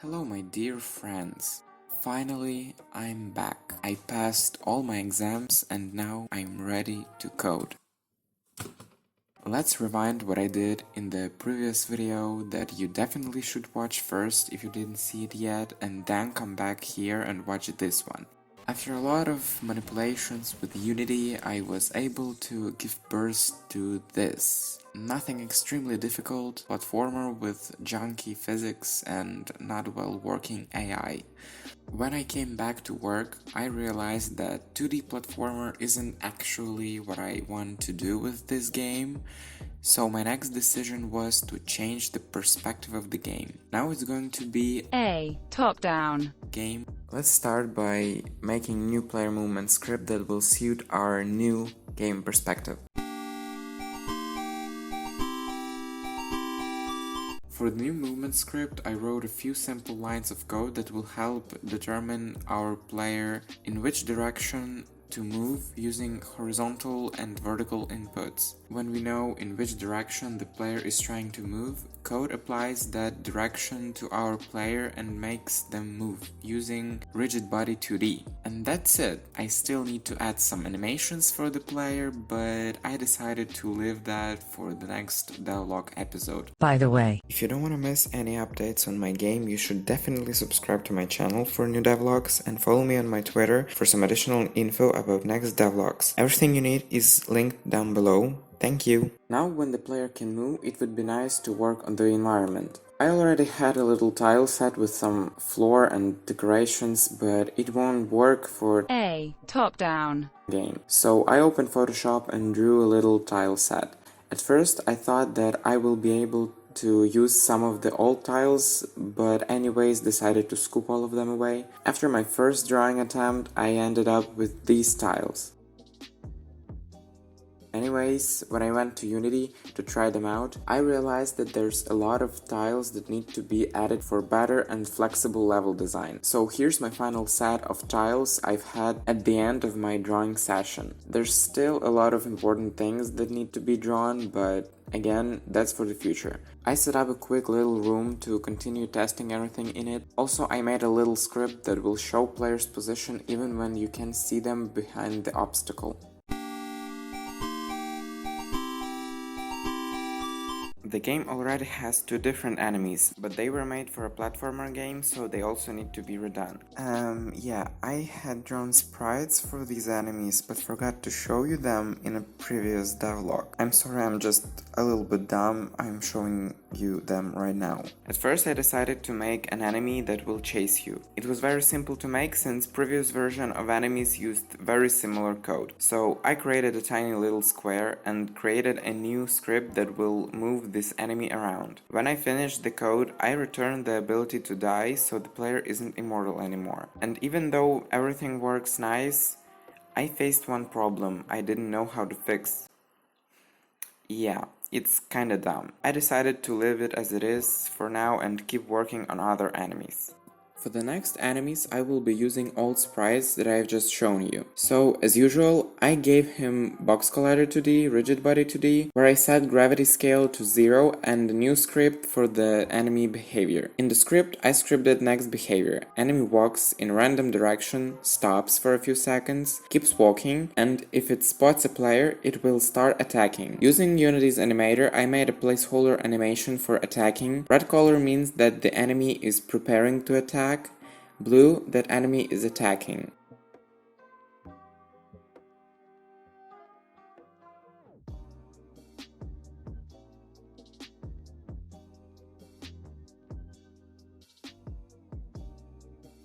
Hello my dear friends. Finally, I'm back. I passed all my exams and now I'm ready to code. Let's rewind what I did in the previous video that you definitely should watch first if you didn't see it yet, and then come back here and watch this one. After a lot of manipulations with Unity, I was able to give birth to this. Nothing extremely difficult, platformer with junky physics and not well working AI. When I came back to work, I realized that 2D platformer isn't actually what I want to do with this game, so my next decision was to change the perspective of the game. Now it's going to be a top-down game. Let's start by making new player movement script that will suit our new game perspective. For the new movement script, I wrote a few simple lines of code that will help determine our player in which direction to move using horizontal and vertical inputs. When we know in which direction the player is trying to move, code applies that direction to our player and makes them move using rigid body 2D. And that's it. I still need to add some animations for the player, but I decided to leave that for the next devlog episode. By the way, if you don't want to miss any updates on my game, you should definitely subscribe to my channel for new devlogs and follow me on my Twitter for some additional info about next devlogs. Everything you need is linked down below. Thank you. Now when the player can move, it would be nice to work on the environment. I already had a little tile set with some floor and decorations, but it won't work for a top-down game. So I opened Photoshop and drew a little tile set. At first I thought that I will be able to use some of the old tiles, but anyways decided to scoop all of them away. After my first drawing attempt, I ended up with these tiles. Anyways, when I went to Unity to try them out, I realized that there's a lot of tiles that need to be added for better and flexible level design. So here's my final set of tiles I've had at the end of my drawing session. There's still a lot of important things that need to be drawn, but again, that's for the future. I set up a quick little room to continue testing everything in it. Also, I made a little script that will show players' position even when you can see them behind the obstacle. The game already has two different enemies, but they were made for a platformer game, so they also need to be redone. Yeah, I had drawn sprites for these enemies, but forgot to show you them in a previous devlog. I'm sorry, I'm just a little bit dumb, I'm showing you them right now. At first I decided to make an enemy that will chase you. It was very simple to make since previous version of enemies used very similar code. So I created a tiny little square and created a new script that will move this enemy around. When I finished the code, I returned the ability to die so the player isn't immortal anymore. And even though everything works nice, I faced one problem I didn't know how to fix. Yeah, it's kinda dumb. I decided to leave it as it is for now and keep working on other enemies. For the next enemies, I will be using old sprites that I have just shown you. So, as usual, I gave him box collider 2D, rigid body 2D, where I set gravity scale to 0 and a new script for the enemy behavior. In the script, I scripted next behavior. Enemy walks in random direction, stops for a few seconds, keeps walking, and if it spots a player, it will start attacking. Using Unity's animator, I made a placeholder animation for attacking. Red color means that the enemy is preparing to attack. Blue, that enemy is attacking.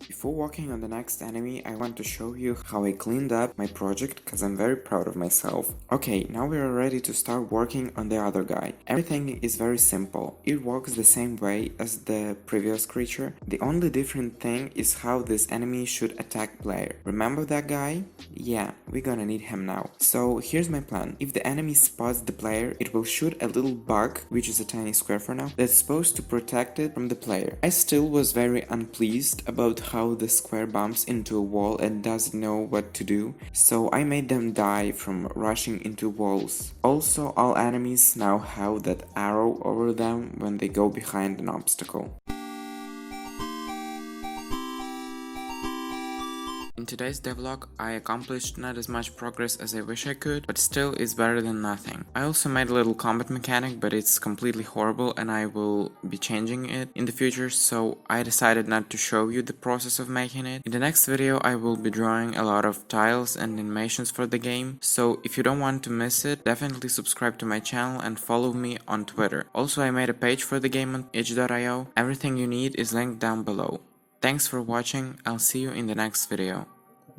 Before working on the next enemy, I want to show you how I cleaned up my project because I'm very proud of myself. Okay, now we are ready to start working on the other guy. Everything is very simple. It works the same way as the previous creature. The only different thing is how this enemy should attack player. Remember that guy? Yeah, we're gonna need him now. So here's my plan. If the enemy spots the player, it will shoot a little bug, which is a tiny square for now, that's supposed to protect it from the player. I still was very unpleased about how the square bumps into a wall and doesn't know what to do, so I made them die from rushing into walls. Also, all enemies now have that arrow over them when they go behind an obstacle. In today's devlog, I accomplished not as much progress as I wish I could, but still is better than nothing. I also made a little combat mechanic, but it's completely horrible and I will be changing it in the future, so I decided not to show you the process of making it. In the next video I will be drawing a lot of tiles and animations for the game, so if you don't want to miss it, definitely subscribe to my channel and follow me on Twitter. Also, I made a page for the game on itch.io. Everything you need is linked down below. Thanks for watching, I'll see you in the next video.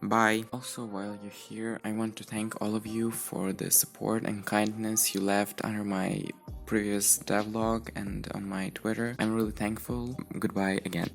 Bye. Also, while you're here, I want to thank all of you for the support and kindness you left under my previous devlog and on my Twitter. I'm really thankful. Goodbye again.